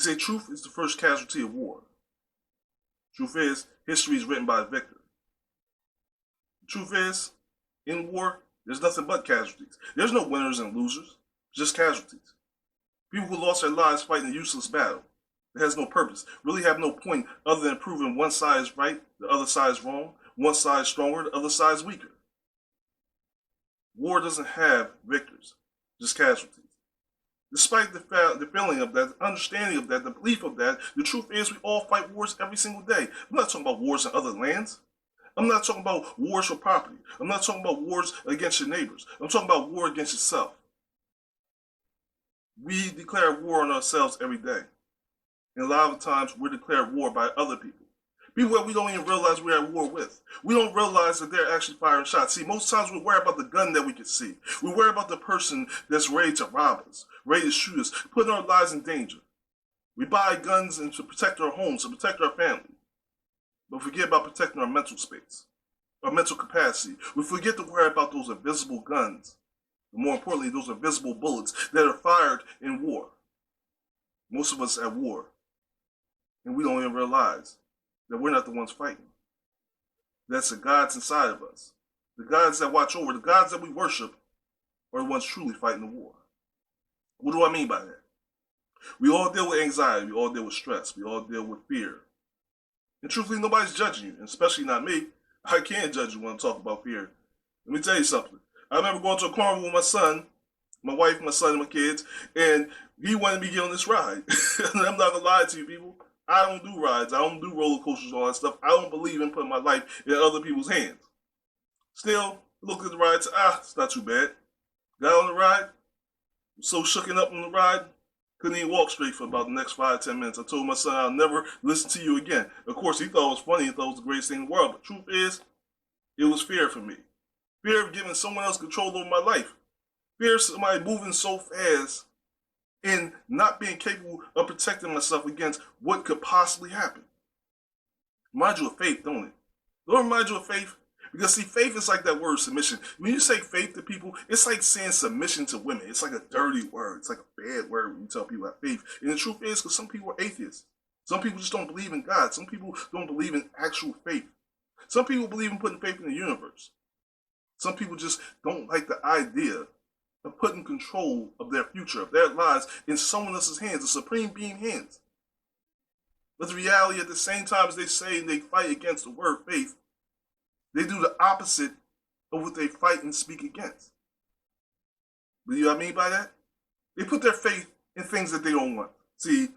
say truth is the first casualty of war. Truth is, history is written by a victor. The truth is, in war, there's nothing but casualties. There's no winners and losers, just casualties. People who lost their lives fighting a useless battle that has no purpose, really have no point other than proving one side is right, the other side is wrong, one side is stronger, the other side is weaker. War doesn't have victors, just casualties. Despite the feeling of that, the understanding of that, the belief of that, the truth is we all fight wars every single day. I'm not talking about wars in other lands. I'm not talking about wars for property. I'm not talking about wars against your neighbors. I'm talking about war against yourself. We declare war on ourselves every day. And a lot of times we're declared war by other people. People that we don't even realize we're at war with. We don't realize that they're actually firing shots. See, most times we worry about the gun that we can see. We worry about the person that's ready to rob us, ready to shoot us, putting our lives in danger. We buy guns to protect our homes, to protect our family. But forget about protecting our mental space, our mental capacity. We forget to worry about those invisible guns. And more importantly, those invisible bullets that are fired in war. Most of us at war. And we don't even realize that we're not the ones fighting. That's the gods inside of us. The gods that watch over, the gods that we worship, are the ones truly fighting the war. What do I mean by that? We all deal with anxiety. We all deal with stress. We all deal with fear. And truthfully, nobody's judging you, and especially not me. I can't judge you when I'm talking about fear. Let me tell you something. I remember going to a carnival with my son, my wife, my son, and my kids, and he wanted me to get on this ride. And I'm not going to lie to you, people. I don't do rides. I don't do roller coasters, all that stuff. I don't believe in putting my life in other people's hands. Still, looked at the ride and said, it's not too bad. Got on the ride, so shooken up on the ride, couldn't even walk straight for about the next 5-10 minutes. I told my son I'll never listen to you again. Of course, he thought it was funny. He thought it was the greatest thing in the world. But truth is, it was fear for me. Fear of giving someone else control over my life. Fear of somebody moving so fast and not being capable of protecting myself against what could possibly happen. Reminds you of faith, don't it? Don't it remind you of faith? Because see, faith is like that word submission. When you say faith to people, it's like saying submission to women. It's like a dirty word. It's like a bad word when you tell people about faith. And the truth is, because some people are atheists. Some people just don't believe in God. Some people don't believe in actual faith. Some people believe in putting faith in the universe. Some people just don't like the idea of putting control of their future, of their lives, in someone else's hands, the supreme being hands. But the reality, at the same time as they say they fight against the word faith, they do the opposite of what they fight and speak against. But you know what I mean by that? They put their faith in things that they don't want. See,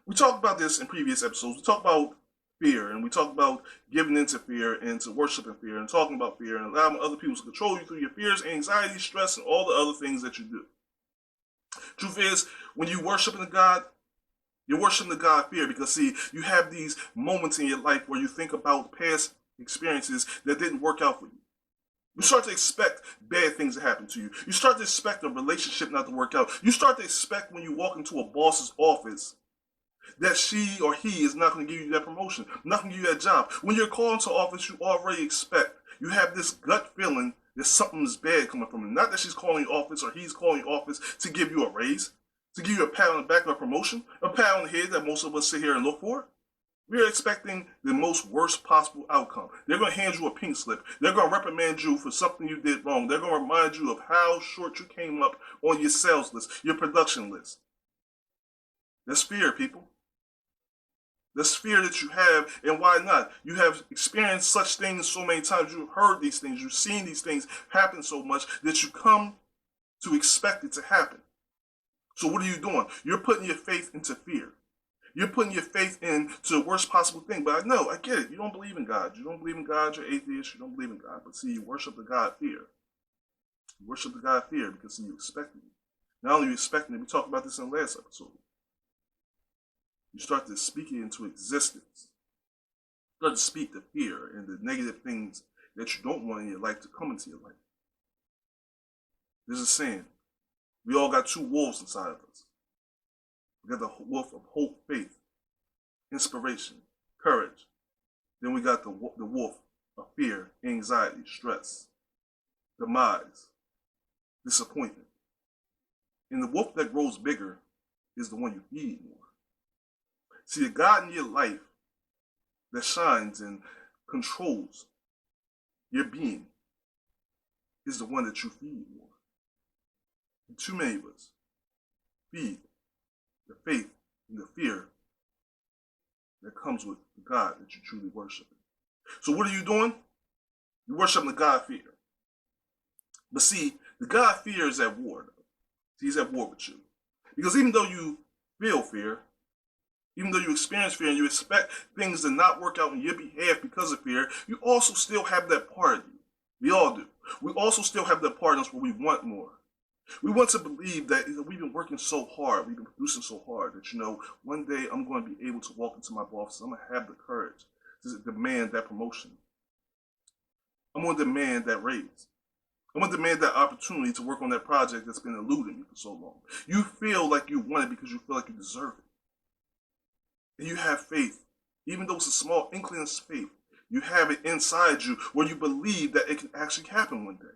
we talked about this in previous episodes. We talked about fear, and we talked about giving into fear and to worshiping fear and talking about fear and allowing other people to control you through your fears, anxiety, stress, and all the other things that you do. Truth is, when you worship the God, you're worshiping the God of fear because, see, you have these moments in your life where you think about past experiences that didn't work out for you. You start to expect bad things to happen to you. You start to expect a relationship not to work out. You start to expect when you walk into a boss's office that she or he is not going to give you that promotion, not going to give you that job. When you're called into office, you already expect. You have this gut feeling that something is bad coming from him. Not that she's calling you office or he's calling you office to give you a raise, to give you a pat on the back or a promotion, a pat on the head that most of us sit here and look for. We're expecting the most worst possible outcome. They're going to hand you a pink slip. They're going to reprimand you for something you did wrong. They're going to remind you of how short you came up on your sales list, your production list. That's fear, people. That's fear that you have, and why not? You have experienced such things so many times. You've heard these things. You've seen these things happen so much that you come to expect it to happen. So what are you doing? You're putting your faith into fear. You're putting your faith into the worst possible thing. But I know, I get it. You don't believe in God. You don't believe in God. You're atheist. You don't believe in God. But see, you worship the God of fear. You worship the God of fear because see, you expect it. Not only are you expecting it, we talked about this in the last episode. You start to speak it into existence. You start to speak the fear and the negative things that you don't want in your life to come into your life. There's a saying, we all got two wolves inside of us. We got the wolf of hope, faith, inspiration, courage. Then we got the wolf of fear, anxiety, stress, demise, disappointment. And the wolf that grows bigger is the one you feed more. See, the God in your life that shines and controls your being is the one that you feed more. And too many of us feed the faith and the fear that comes with the God that you truly worship. So what are you doing? You're worshiping the God fear. But see, the God fear is at war. See, he's at war with you. Because even though you feel fear, even though you experience fear and you expect things to not work out on your behalf because of fear, you also still have that part of you. We all do. We also still have that part in us where we want more. We want to believe that we've been working so hard, we've been producing so hard that, one day I'm going to be able to walk into my boss. I'm going to have the courage to demand that promotion. I'm going to demand that raise. I'm going to demand that opportunity to work on that project that's been eluding you for so long. You feel like you want it because you feel like you deserve it. And you have faith. Even though it's a small inkling of faith, you have it inside you where you believe that it can actually happen one day.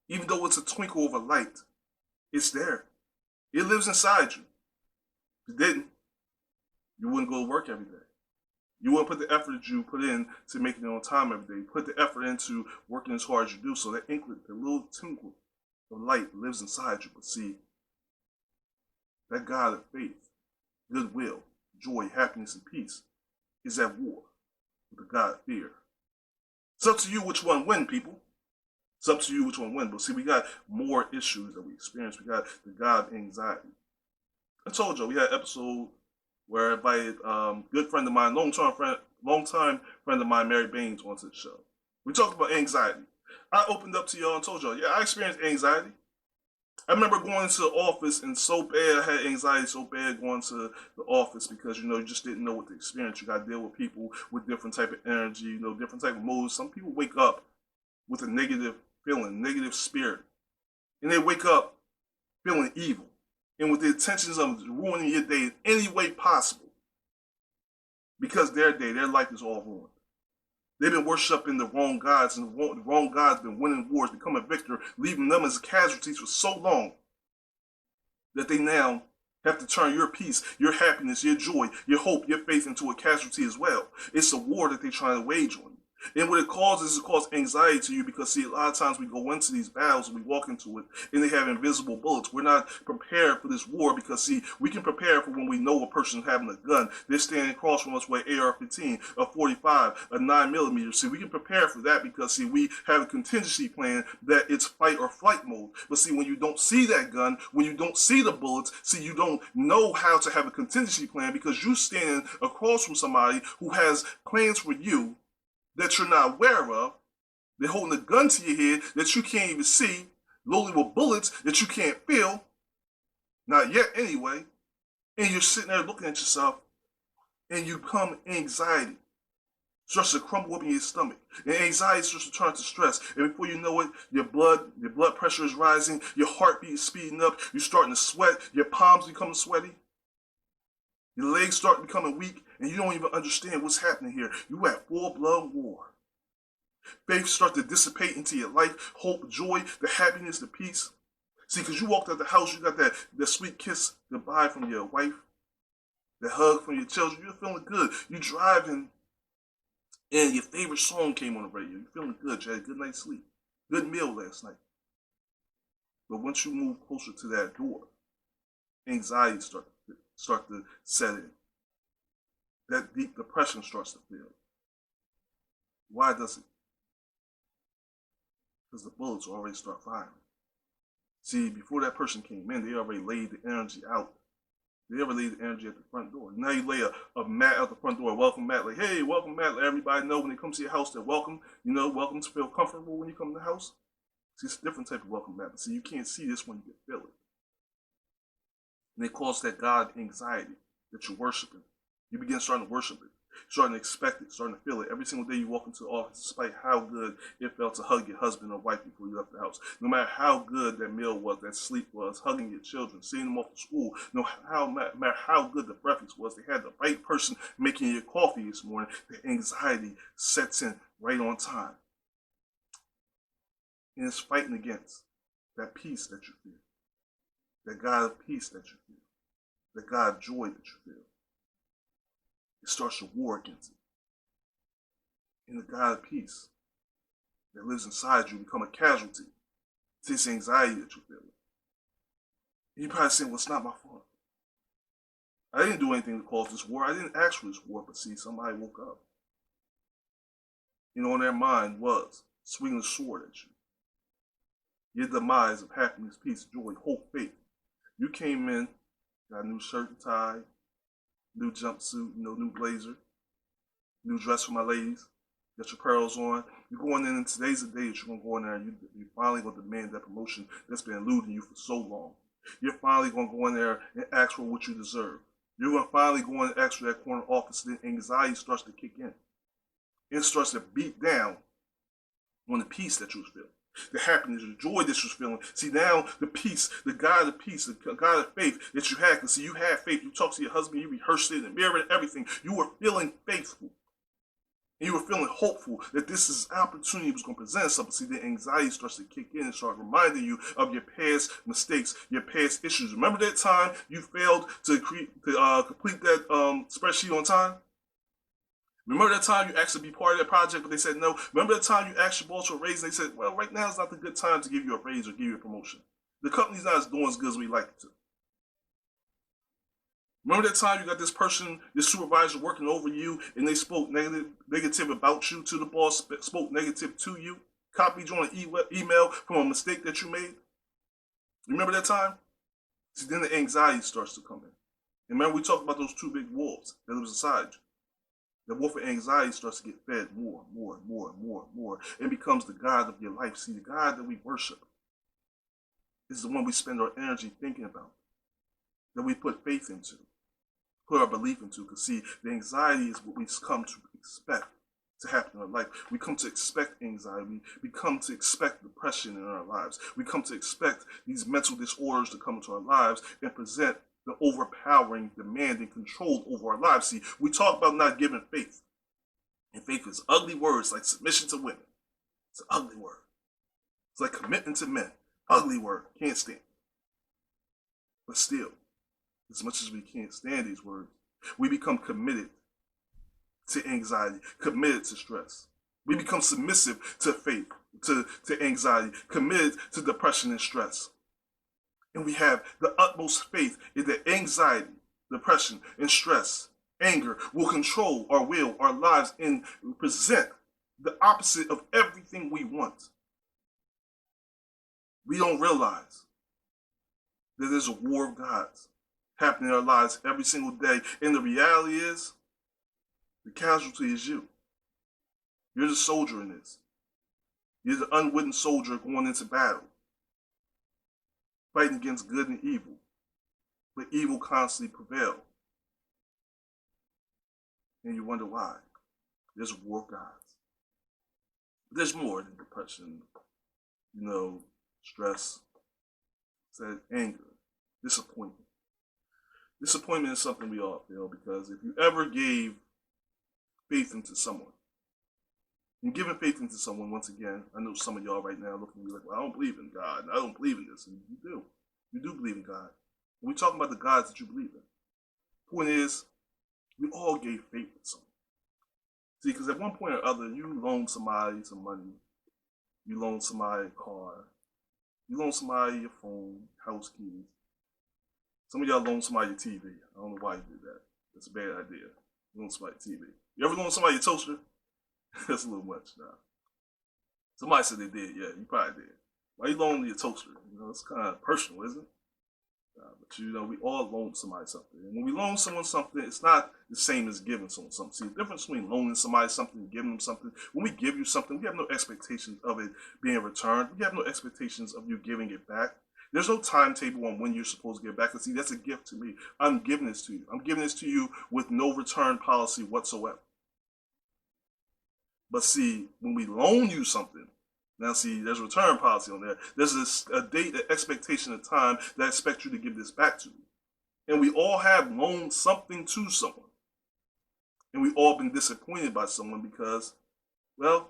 Even though it's a twinkle of a light, it's there. It lives inside you. If it didn't, you wouldn't go to work every day. You wouldn't put the effort that you put in to making it on time every day. You put the effort into working as hard as you do. So that inkling, the little twinkle of light lives inside you. But see, that God of faith, goodwill, joy, happiness, and peace is at war with the God of fear. It's up to you which one win, people. It's up to you which one win. But see, we got more issues that we experience. We got the God of anxiety. I told you, we had an episode where I invited good friend of mine, longtime friend of mine, Mary Baines, onto the show. We talked about anxiety. I opened up to y'all and told y'all, yeah, I experienced anxiety. I remember going into the office and so bad, I had anxiety so bad going to the office because, you just didn't know what to experience. You got to deal with people with different type of energy, different type of moods. Some people wake up with a negative feeling, negative spirit. And they wake up feeling evil and with the intentions of ruining your day in any way possible. Because their day, their life is all ruined. They've been worshiping the wrong gods, and the wrong gods been winning wars, becoming a victor, leaving them as casualties for so long that they now have to turn your peace, your happiness, your joy, your hope, your faith into a casualty as well. It's a war that they're trying to wage on you. And what it causes anxiety to you because, see, a lot of times we go into these battles and we walk into it and they have invisible bullets. We're not prepared for this war because, see, we can prepare for when we know a person's having a gun. They're standing across from us with an AR-15, a 45, a 9mm. See, we can prepare for that because, see, we have a contingency plan that it's fight or flight mode. But, see, when you don't see that gun, when you don't see the bullets, see, you don't know how to have a contingency plan because you're standing across from somebody who has plans for you that you're not aware of. They're holding a gun to your head that you can't even see, loaded with bullets that you can't feel, not yet anyway, and you're sitting there looking at yourself, and you become anxiety. Starts to crumble up in your stomach, and anxiety starts to turn to stress, and before you know it, your blood pressure is rising, your heartbeat is speeding up, you're starting to sweat, your palms become sweaty, your legs start becoming weak, and you don't even understand what's happening here. You at full-blown war. Faith starts to dissipate into your life. Hope, joy, the happiness, the peace. See, because you walked out the house, you got that sweet kiss goodbye from your wife, the hug from your children. You're feeling good. You're driving, and your favorite song came on the radio. You're feeling good. You had a good night's sleep. Good meal last night. But once you move closer to that door, anxiety start to set in. That deep depression starts to feel. Why does it? Because the bullets already start firing. See, before that person came in, they already laid the energy out. They already laid the energy at the front door. Now you lay a mat out the front door, a welcome mat, like, hey, welcome mat, let everybody know when they come to your house, they're welcome. Welcome to feel comfortable when you come to the house. See, it's a different type of welcome mat, but see, you can't see this when you feel it. And it causes that God anxiety that you're worshiping. You begin starting to worship it, starting to expect it, starting to feel it. Every single day you walk into the office, despite how good it felt to hug your husband or wife before you left the house. No matter how good that meal was, that sleep was, hugging your children, seeing them off to school, no matter how good the breakfast was, they had the right person making your coffee this morning, the anxiety sets in right on time. And it's fighting against that peace that you feel, that God of peace that you feel, that God of joy that you feel. it starts a war against it. And the God of peace that lives inside you become a casualty to this anxiety that you're feeling. And you're probably saying, well, it's not my fault. I didn't do anything to cause this war. I didn't ask for this war, but see, somebody woke up. You know, and their mind was swinging a sword at you. Your demise of happiness, peace, joy, hope, faith. You came in, got a new shirt and tie, new jumpsuit, new blazer, new dress for my ladies, got your pearls on. You're going in, and today's the day that you're going to go in there and you're finally going to demand that promotion that's been eluding you for so long. You're finally going to go in there and ask for what you deserve. You're going to finally go in and ask for that corner office, and then anxiety starts to kick in. It starts to beat down on the peace that you was feeling, the happiness, the joy that you was feeling. See, now the peace, the God of peace, the God of faith that you had, because see, you had faith. You talked to your husband, you rehearsed it in the mirror and everything. You were feeling faithful. And you were feeling hopeful that this is an opportunity was going to present something. See, the anxiety starts to kick in and start reminding you of your past mistakes, your past issues. Remember that time you failed to complete that spreadsheet on time? Remember that time you asked to be part of that project, but they said no? Remember that time you asked your boss for a raise, and they said, well, right now is not the good time to give you a raise or give you a promotion. The company's not doing as good as we like it to. Remember that time you got this person, this supervisor working over you, and they spoke negative about you to the boss, spoke negative to you, copied you on an email from a mistake that you made? Remember that time? See, then the anxiety starts to come in. And remember, we talked about those two big wolves that lives inside you. The wolf of anxiety starts to get fed more, and becomes the God of your life. See, the God that we worship is the one we spend our energy thinking about, that we put faith into, put our belief into. Because see, the anxiety is what we come to expect to happen in our life. We come to expect anxiety. We come to expect depression in our lives. We come to expect these mental disorders to come into our lives and present the overpowering, demanding control over our lives. See, we talk about not giving faith. And faith is ugly words like submission to women. It's an ugly word. It's like commitment to men. Ugly word. Can't stand it. But still, as much as we can't stand these words, we become committed to anxiety, committed to stress. We become submissive to faith, to anxiety, committed to depression and stress. And we have the utmost faith in that anxiety, depression, and stress, anger will control our will, our lives, and present the opposite of everything we want. We don't realize that there's a war of gods happening in our lives every single day. And the reality is, the casualty is you. You're the soldier in this. You're the unwitting soldier going into battle, fighting against good and evil, but evil constantly prevails. And you wonder why. There's a war of gods. There's more than depression, stress, anger, disappointment. Disappointment is something we all feel, because if you ever gave faith into someone, and giving faith into someone, once again, I know some of y'all right now looking at me like, well, I don't believe in God, and I don't believe in this. And you do. You do believe in God. And we're talking about the gods that you believe in. Point is, we all gave faith to someone. See, because at one point or other, you loaned somebody some money. You loaned somebody a car. You loaned somebody your phone, house keys. Some of y'all loaned somebody your TV. I don't know why you did that. That's a bad idea. You loaned somebody your TV. You ever loaned somebody your toaster? That's a little much now. Somebody said they did. Yeah, you probably did. Why you loaning your toaster? It's kind of personal, isn't it? But we all loan somebody something. And when we loan someone something, it's not the same as giving someone something. See, the difference between loaning somebody something and giving them something, when we give you something, we have no expectations of it being returned. We have no expectations of you giving it back. There's no timetable on when you're supposed to give back. And see, that's a gift to me. I'm giving this to you. I'm giving this to you with no return policy whatsoever. But see, when we loan you something, now see, there's a return policy on there. There's a date, an expectation of time that I expect you to give this back to me. And we all have loaned something to someone. And we've all been disappointed by someone because, well,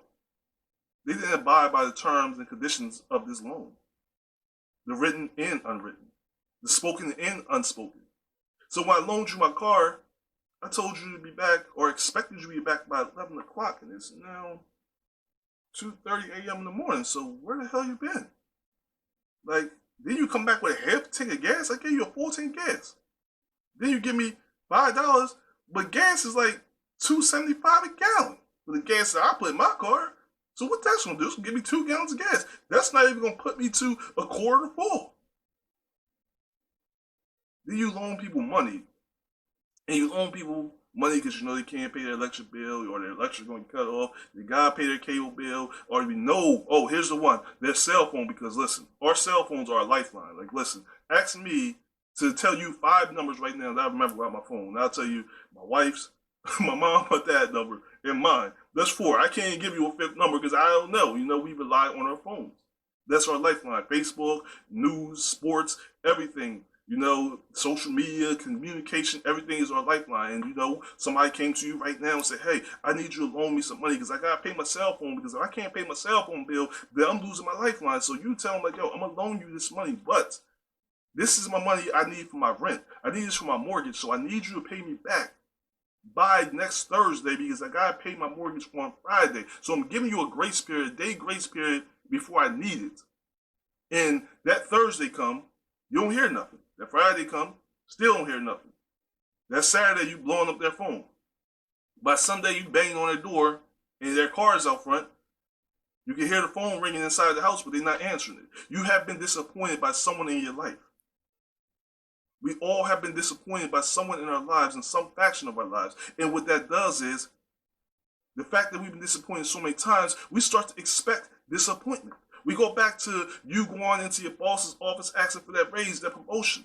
they didn't abide by the terms and conditions of this loan. The written and unwritten. The spoken and unspoken. So when I loaned you my car, I told you to be back, or expected you to be back by 11 o'clock, and it's now 2:30 a.m. in the morning. So where the hell you been? Like, then you come back with a half tank of gas. I gave you a 14 gas. Then you give me $5, but gas is like $2.75 a gallon for the gas that I put in my car. So what that's gonna do is give me 2 gallons of gas. That's not even gonna put me to a quarter full. Then you loan people money, and you loan people money because you know they can't pay their electric bill, or their electric going to cut off. They gotta pay their cable bill, or we know, oh, here's the one, their cell phone. Because listen, our cell phones are a lifeline. Like, listen, ask me to tell you 5 numbers right now that I remember on my phone. And I'll tell you my wife's, my mom, my dad number, and mine. That's 4. I can't give you a 5th number because I don't know. You know, we rely on our phones. That's our lifeline. Facebook, news, sports, everything. You know, social media, communication, everything is our lifeline. And, you know, somebody came to you right now and said, hey, I need you to loan me some money because I got to pay my cell phone, because if I can't pay my cell phone bill, then I'm losing my lifeline. So you tell them, like, yo, I'm going to loan you this money, but this is my money I need for my rent. I need this for my mortgage, so I need you to pay me back by next Thursday because I got to pay my mortgage on Friday. So I'm giving you a grace period, a day grace period before I need it. And that Thursday come, you don't hear nothing. That Friday come, still don't hear nothing. That Saturday, you blowing up their phone. By Sunday, you banging on their door and their car is out front. You can hear the phone ringing inside the house, but they're not answering it. You have been disappointed by someone in your life. We all have been disappointed by someone in our lives, in some faction of our lives. And what that does is, the fact that we've been disappointed so many times, we start to expect disappointment. We go back to you going into your boss's office asking for that raise, that promotion.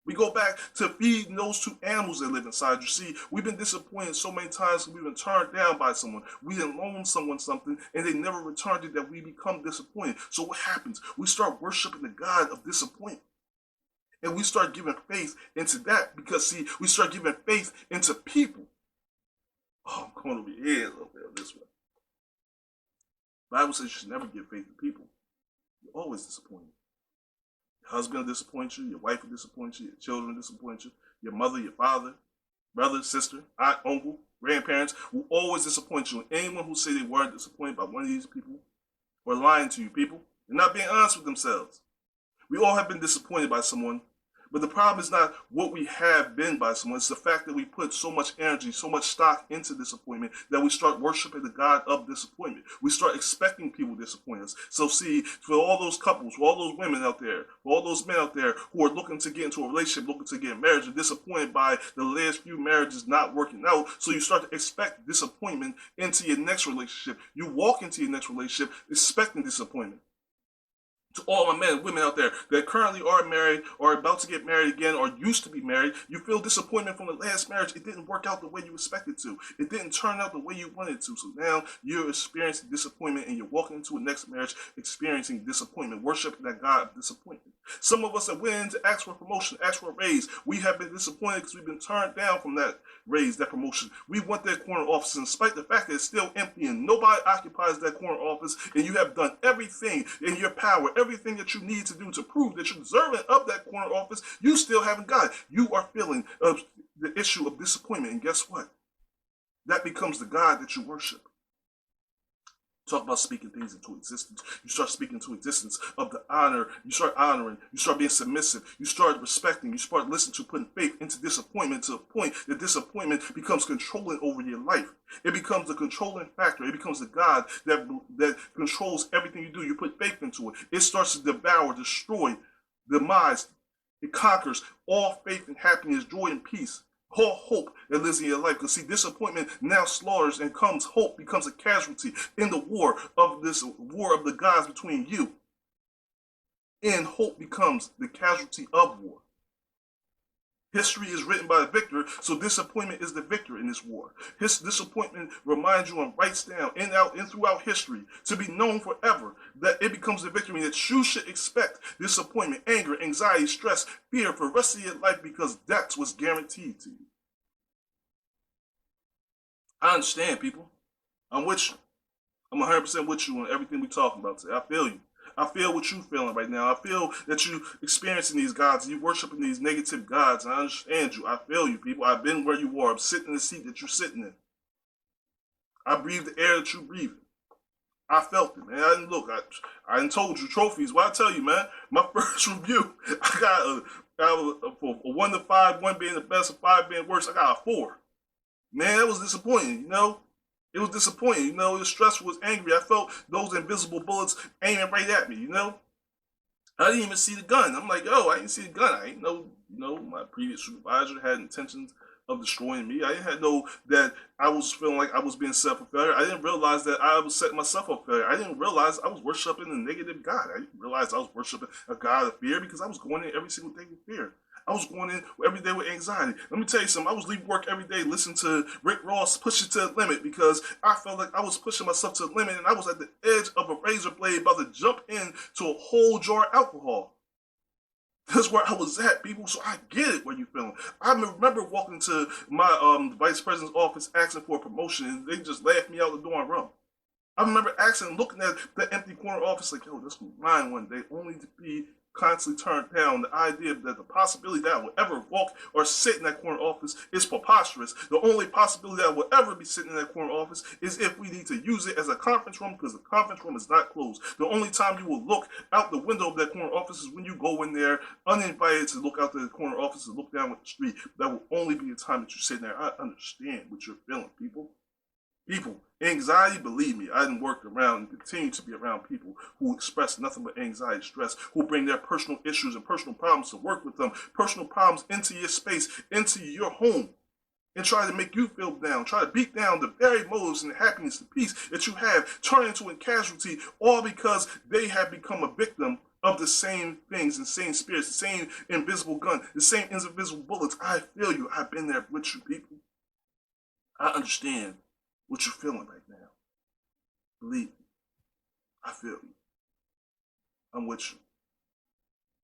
We go back to feeding those 2 animals that live inside you. See, we've been disappointed so many times because we've been turned down by someone. We didn't loan someone something and they never returned it, that we become disappointed. So what happens? We start worshiping the God of disappointment. And we start giving faith into that because, see, we start giving faith into people. Oh, I'm going over here a little bit on this one. The Bible says you should never give faith to people. You're always disappointed. Your husband will disappoint you. Your wife will disappoint you. Your children will disappoint you. Your mother, your father, brother, sister, aunt, uncle, grandparents will always disappoint you. And anyone who say they weren't disappointed by one of these people or lying to you people, they're not being honest with themselves. We all have been disappointed by someone. But the problem is not what we have been by someone. It's the fact that we put so much energy, so much stock into disappointment that we start worshiping the God of disappointment. We start expecting people to disappoint us. So see, for all those couples, for all those women out there, for all those men out there who are looking to get into a relationship, looking to get married, are disappointed by the last few marriages not working out. So you start to expect disappointment into your next relationship. You walk into your next relationship expecting disappointment. To all my men and women out there that currently are married or about to get married again or used to be married, you feel disappointment from the last marriage. It didn't work out the way you expected to. It didn't turn out the way you wanted to. So now you're experiencing disappointment and you're walking into a next marriage experiencing disappointment, worshiping that God of disappointment. Some of us have went in to ask for a promotion, ask for a raise. We have been disappointed because we've been turned down from that raise, that promotion. We want that corner office, in spite of the fact that it's still empty and nobody occupies that corner office, and you have done everything in your power, everything that you need to do to prove that you're deserving of that corner office, you still haven't got it. You are feeling the issue of disappointment, and guess what? That becomes the God that you worship. Talk about speaking things into existence. You start speaking to existence of the honor. You start honoring. You start being submissive. You start respecting. You start listening to, putting faith into disappointment to the point that disappointment becomes controlling over your life. It becomes the controlling factor. It becomes the God that controls everything you do. You put faith into it. It starts to devour, destroy, demise. It conquers all faith and happiness, joy and peace. All hope that lives in your life. Because see, disappointment now slaughters and comes, hope becomes a casualty in the war of the gods between you. And hope becomes the casualty of war. History is written by the victor, so disappointment is the victor in this war. His disappointment reminds you and writes down in out and throughout history to be known forever that it becomes the victory, that you should expect disappointment, anger, anxiety, stress, fear for the rest of your life because that's what's guaranteed to you. I understand, people. I'm with you. I'm 100% with you on everything we're talking about today. I feel you. I feel what you feeling right now. I feel that you experiencing these gods, you worshiping these negative gods. I understand you. I feel you, people. I've been where you are. I'm sitting in the seat that you're sitting in. I breathe the air that you're breathing. I felt it, man. I didn't look. I didn't told you trophies. What I tell you, man, my first review, I got for 1 to 5, 1 being the best and 5 being worse. I got a 4. Man, that was disappointing, you know? It was disappointing, you know? It was stressful, it was angry. I felt those invisible bullets aiming right at me, you know? I didn't even see the gun. I'm like, yo, I didn't see the gun. I didn't know, you know, my previous supervisor had intentions of destroying me. I didn't know that I was feeling like I was being set for failure. I didn't realize that I was setting myself up for failure. I didn't realize I was worshiping a negative God. I didn't realize I was worshiping a God of fear because I was going in every single day with fear. I was going in every day with anxiety. Let me tell you something. I was leaving work every day listening to Rick Ross push it to the limit because I felt like I was pushing myself to the limit and I was at the edge of a razor blade about to jump into a whole jar of alcohol. That's where I was at, people. So I get it where you feeling. I remember walking to my vice president's office asking for a promotion and they just laughed me out the door and run. I remember asking, looking at the empty corner office like, yo, this will be mine one day, only to be constantly turned down. The idea that the possibility that I will ever walk or sit in that corner office is preposterous. The only possibility that I will ever be sitting in that corner office is if we need to use it as a conference room because the conference room is not closed. The only time you will look out the window of that corner office is when you go in there uninvited to look out the corner office and look down at the street. That will only be the time that you're sitting there. I understand what you're feeling, people. People, anxiety, believe me, I didn't work around and continue to be around people who express nothing but anxiety, stress, who bring their personal issues and personal problems to work with them, personal problems into your space, into your home, and try to make you feel down, try to beat down the very motives and the happiness, the peace that you have, turn into a casualty, all because they have become a victim of the same things, the same spirits, the same invisible gun, the same invisible bullets. I feel you. I've been there with you, people. I understand what you're feeling right now. Believe me, I feel you. I'm with you.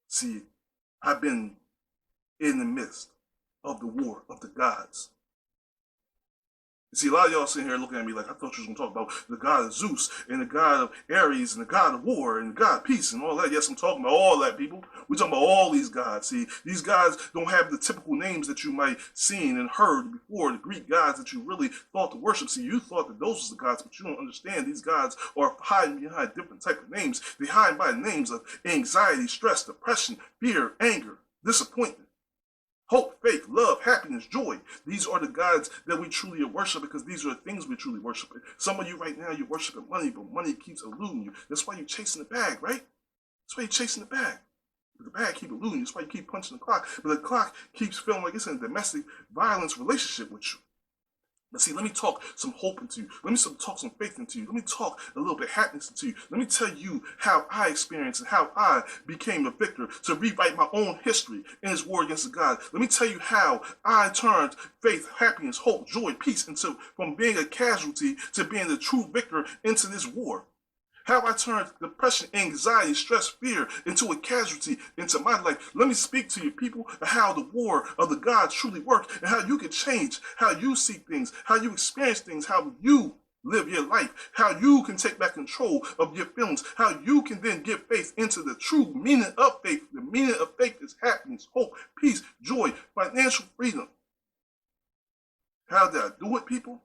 See, I've been in the midst of the war of the gods. See, a lot of y'all sitting here looking at me like I thought you was going to talk about the god of Zeus and the god of Ares and the god of war and the god of peace and all that. Yes, I'm talking about all that, people. We're talking about all these gods. See, these gods don't have the typical names that you might seen and heard before, the Greek gods that you really thought to worship. See, you thought that those were the gods, but you don't understand. These gods are hiding behind different type of names. They hide by the names of anxiety, stress, depression, fear, anger, disappointment. Hope, faith, love, happiness, joy. These are the gods that we truly worship because these are the things we truly worship. Some of you right now, you're worshiping money, but money keeps eluding you. That's why you're chasing the bag, right? That's why you're chasing the bag. The bag keeps eluding you. That's why you keep punching the clock. But the clock keeps feeling like it's in a domestic violence relationship with you. But see, let me talk some hope into you. Let me talk some faith into you. Let me talk a little bit of happiness into you. Let me tell you how I experienced and how I became a victor to rewrite my own history in this war against the God. Let me tell you how I turned faith, happiness, hope, joy, peace into from being a casualty to being the true victor into this war. How I turned depression, anxiety, stress, fear into a casualty into my life. Let me speak to you, people, of how the war of the gods truly works and how you can change, how you see things, how you experience things, how you live your life, how you can take back control of your feelings, how you can then give faith into the true meaning of faith. The meaning of faith is happiness, hope, peace, joy, financial freedom. How did I do it, people?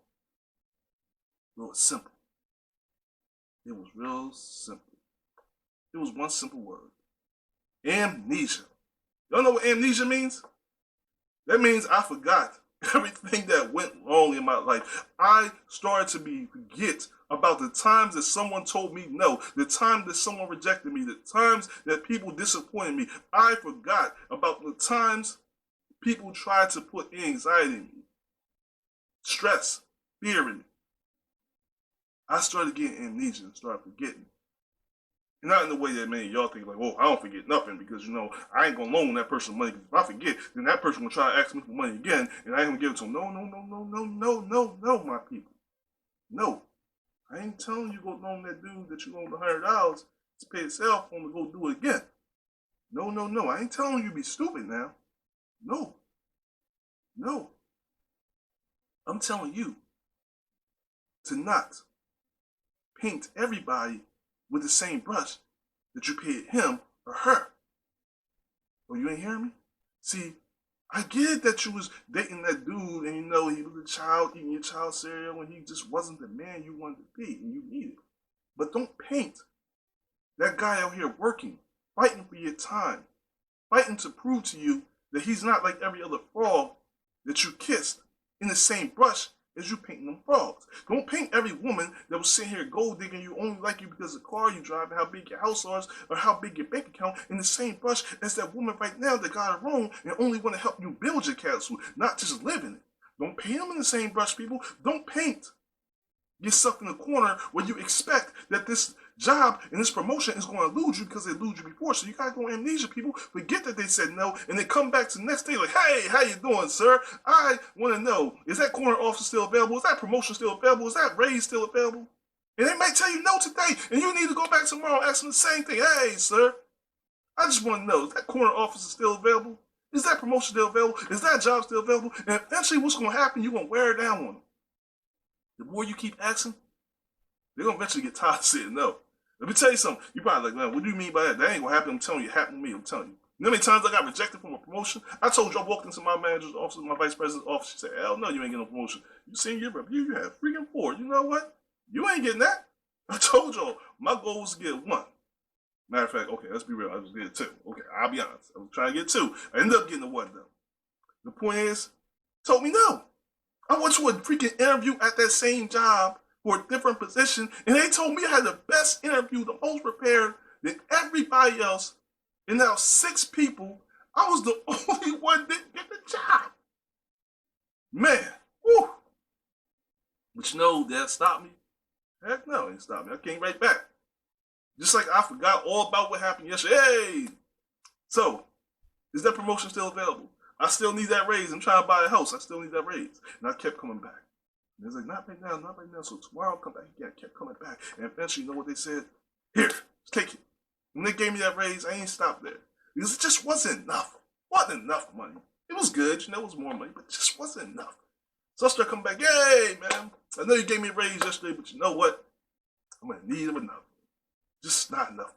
Well, it's simple. It was real simple. It was one simple word. Amnesia. Y'all know what amnesia means? That means I forgot everything that went wrong in my life. I started to forget about the times that someone told me no, the time that someone rejected me, the times that people disappointed me. I forgot about the times people tried to put anxiety in me, stress, fear in me. I started getting amnesia and started forgetting. Not in the way that many of y'all think like, oh, I don't forget nothing because, you know, I ain't going to loan that person money because if I forget, then that person will try to ask me for money again and I ain't going to give it to them. No, my people. No. I ain't telling you go loan that dude that you loaned $100 to pay his cell phone to go do it again. No. I ain't telling you be stupid now. No. I'm telling you to not paint everybody with the same brush that you paid him or her. Oh, you ain't hearing me? See, I get that you was dating that dude and he was a child eating your child cereal and he just wasn't the man you wanted to be and you needed. But don't paint that guy out here working, fighting for your time, fighting to prove to you that he's not like every other frog that you kissed in the same brush as you painting them frogs. Don't paint every woman that was sitting here gold digging you only like you because of the car you drive and how big your house is or how big your bank account in the same brush as that woman right now that got it wrong and only want to help you build your castle, not just live in it. Don't paint them in the same brush, people. Don't paint yourself in the corner where you expect that this job and this promotion is going to lose you because they lose you before. So you got to go amnesia, people. Forget that they said no and then come back to the next day like, hey, how you doing, sir? I want to know, is that corner office still available? Is that promotion still available? Is that raise still available? And they might tell you no today and you need to go back tomorrow and ask them the same thing. Hey, sir, I just want to know, is that corner office still available? Is that promotion still available? Is that job still available? And eventually what's going to happen, you're going to wear down on them. The more you keep asking, they're going to eventually get tired of saying no. Let me tell you something. You're probably like, man, what do you mean by that? That ain't going to happen. I'm telling you, it happened to me. I'm telling you. You know how many times I got rejected from a promotion? I told you I walked into my manager's office, my vice president's office. She said, hell no, you ain't getting no promotion. You seen your review, you had freaking 4. You know what? You ain't getting that. I told y'all, my goal was to get 1. Matter of fact, okay, let's be real. I just get 2. Okay, I'll be honest. I was trying to get 2. I ended up getting a 1, though. The point is, told me no. I went to a freaking interview at that same job for a different position, and they told me I had the best interview, the most prepared than everybody else. And now 6 people, I was the only one that didn't get the job. Man, whew. But that stopped me? Heck no, it didn't stop me. I came right back. Just like I forgot all about what happened yesterday. Hey! So, is that promotion still available? I still need that raise. I'm trying to buy a house. I still need that raise. And I kept coming back. And it's like, not right now, not right now. So tomorrow I'll come back again. I kept coming back. And eventually, you know what they said? Here, take it. When they gave me that raise, I ain't stopped there. Because it just wasn't enough. It wasn't enough money. It was good. It was more money, but it just wasn't enough. So I started coming back. Hey, man, I know you gave me a raise yesterday, but you know what? I'm going to need them enough. Just not enough.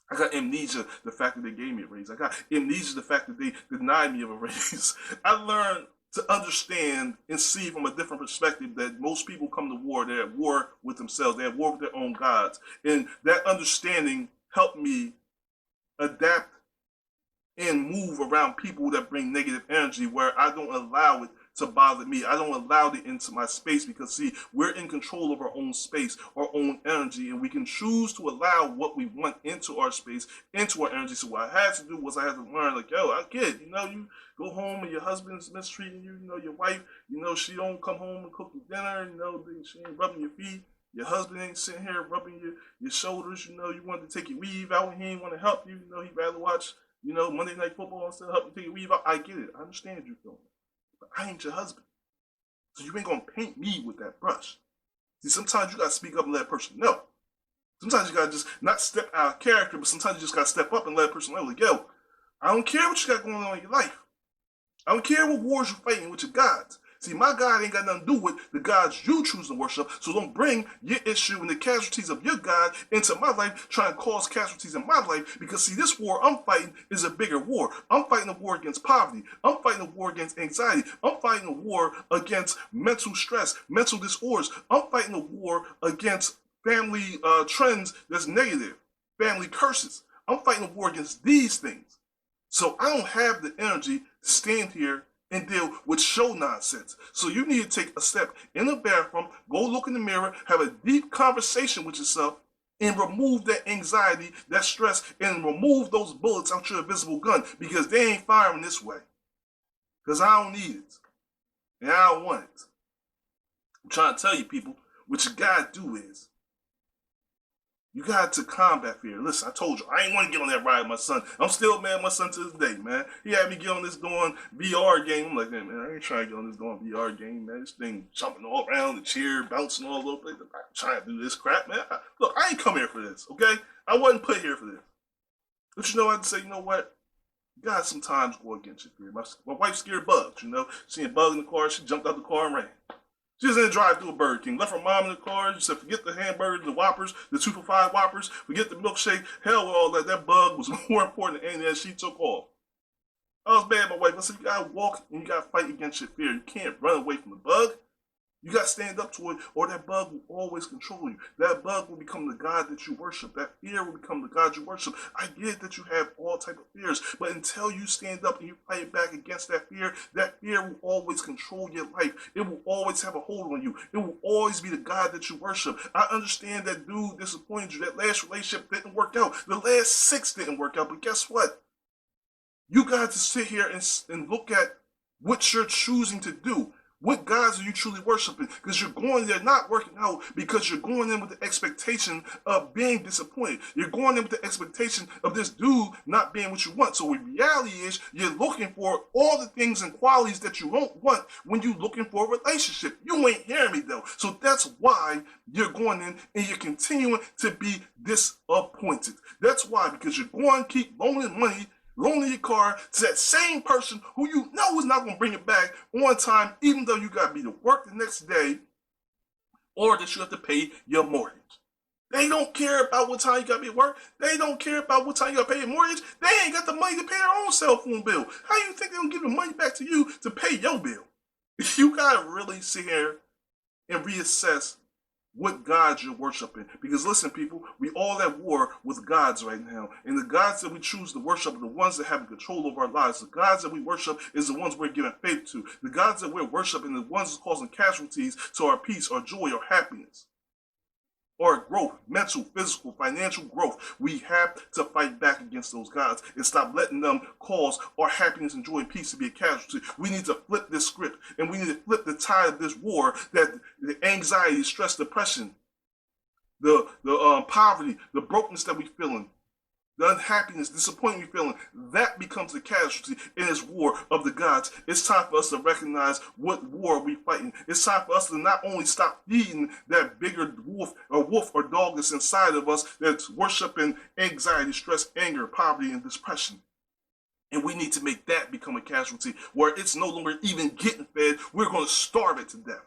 I got amnesia, the fact that they gave me a raise. I got amnesia, the fact that they denied me of a raise. I learned to understand and see from a different perspective that most people come to war, they're at war with themselves. They're at war with their own gods. And that understanding helped me adapt and move around people that bring negative energy where I don't allow it to bother me. I don't allow it into my space because, see, we're in control of our own space, our own energy, and we can choose to allow what we want into our space, into our energy. So what I had to do was I had to learn, like, yo, I get it. You go home and your husband's mistreating you. Your wife, she don't come home and cook you dinner. She ain't rubbing your feet. Your husband ain't sitting here rubbing your shoulders. You wanted to take your weave out and he ain't want to help you. He'd rather watch, Monday Night Football instead of helping take your weave out. I get it. I understand you feeling. But I ain't your husband. So you ain't going to paint me with that brush. See, sometimes you got to speak up and let a person know. Sometimes you got to just not step out of character, but sometimes you just got to step up and let a person know, like, yo, I don't care what you got going on in your life. I don't care what wars you're fighting with your gods. See, my God ain't got nothing to do with the gods you choose to worship, so don't bring your issue and the casualties of your God into my life, trying to cause casualties in my life, because, see, this war I'm fighting is a bigger war. I'm fighting a war against poverty. I'm fighting a war against anxiety. I'm fighting a war against mental stress, mental disorders. I'm fighting a war against family trends that's negative, family curses. I'm fighting a war against these things. So I don't have the energy to stand here and deal with show nonsense. So you need to take a step in the bathroom, go look in the mirror, have a deep conversation with yourself, and remove that anxiety, that stress, and remove those bullets out your invisible gun, because they ain't firing this way. Because I don't need it. And I don't want it. I'm trying to tell you, people, what you gotta do is, you got to combat fear. Listen, I told you, I ain't want to get on that ride with my son. I'm still mad at my son to this day, man. He had me get on this doing VR game. I'm like, man, I ain't trying to get on this doing VR game, man. This thing jumping all around, the chair bouncing all over. I'm trying to do this crap, man. Look, I ain't come here for this, okay? I wasn't put here for this. But I had to say, you know what? You gotta sometimes go against your fear. My wife scared bugs, She seen a bug in the car. She jumped out the car and ran. She was in the drive-thru of Burger King. Left her mom in the car. She said, forget the hamburgers, the Whoppers, the 2 for $5 Whoppers. Forget the milkshake. Hell with all that. That bug was more important than anything that she took off. I was mad at my wife. I said, you gotta walk and you gotta fight against your fear. You can't run away from the bug. You got to stand up to it, or that bug will always control you. That bug will become the God that you worship. That fear will become the God you worship. I get that you have all type of fears, but until you stand up and you fight back against that fear will always control your life. It will always have a hold on you. It will always be the God that you worship. I understand that dude disappointed you. That last relationship didn't work out. The last 6 didn't work out, but guess what? You got to sit here and look at what you're choosing to do. What gods are you truly worshiping? Because you're going there not working out because you're going in with the expectation of being disappointed. You're going in with the expectation of this dude not being what you want. So the reality is you're looking for all the things and qualities that you don't want when you're looking for a relationship. You ain't hearing me though. So that's why you're going in and you're continuing to be disappointed. That's why, because you're going to keep loaning money, loaning your car to that same person who you know is not going to bring it back on time, even though you got to be to work the next day or that you have to pay your mortgage. They don't care about what time you got to be at work. They don't care about what time you got to pay your mortgage. They ain't got the money to pay their own cell phone bill. How do you think they're going to give the money back to you to pay your bill? You got to really sit here and reassess what gods you're worshiping. Because listen, people, we all at war with gods right now. And the gods that we choose to worship are the ones that have control over our lives. The gods that we worship is the ones we're giving faith to. The gods that we're worshiping are the ones that's causing casualties to our peace, our joy, our happiness, or growth, mental, physical, financial growth. We have to fight back against those gods and stop letting them cause our happiness and joy and peace to be a casualty. We need to flip this script, and we need to flip the tide of this war, that the anxiety, stress, depression, the poverty, the brokenness that we're feeling, the unhappiness, disappointment we're feeling, that becomes the casualty in this war of the gods. It's time for us to recognize what war we're fighting. It's time for us to not only stop feeding that bigger wolf or dog that's inside of us that's worshiping anxiety, stress, anger, poverty, and depression. And we need to make that become a casualty where it's no longer even getting fed. We're going to starve it to death.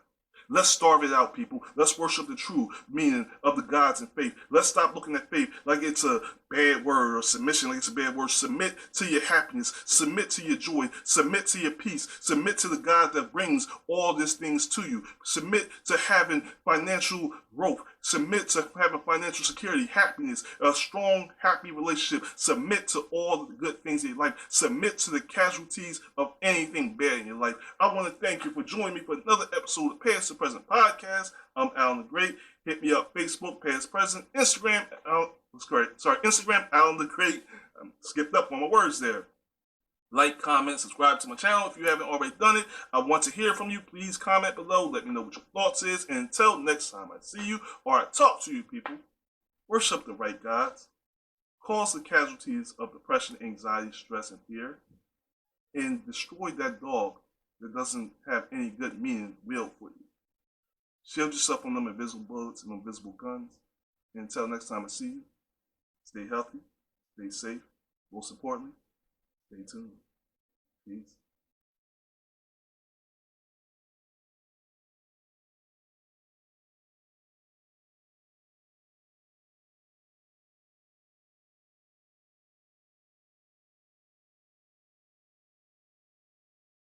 Let's starve it out, people. Let's worship the true meaning of the gods and faith. Let's stop looking at faith like it's a bad word, or submission like it's a bad word. Submit to your happiness. Submit to your joy. Submit to your peace. Submit to the God that brings all these things to you. Submit to having financial growth. Submit to having financial security, happiness, a strong, happy relationship. Submit to all the good things in your life. Submit to the casualties of anything bad in your life. I want to thank you for joining me for another episode of Past to Present Podcast. I'm Alan the Great. Hit me up, Facebook, Past Present, Instagram, Instagram, Alan the Great. Skipped up on my words there. Like, comment, subscribe to my channel if you haven't already done it. I want to hear from you. Please comment below. Let me know what your thoughts is. And until next time I see you or I talk to you, people, worship the right gods. Cause the casualties of depression, anxiety, stress, and fear. And destroy that dog that doesn't have any good meaning will for you. Shield yourself from them invisible bullets and invisible guns. And until next time I see you, stay healthy, stay safe, most importantly, stay tuned. Peace.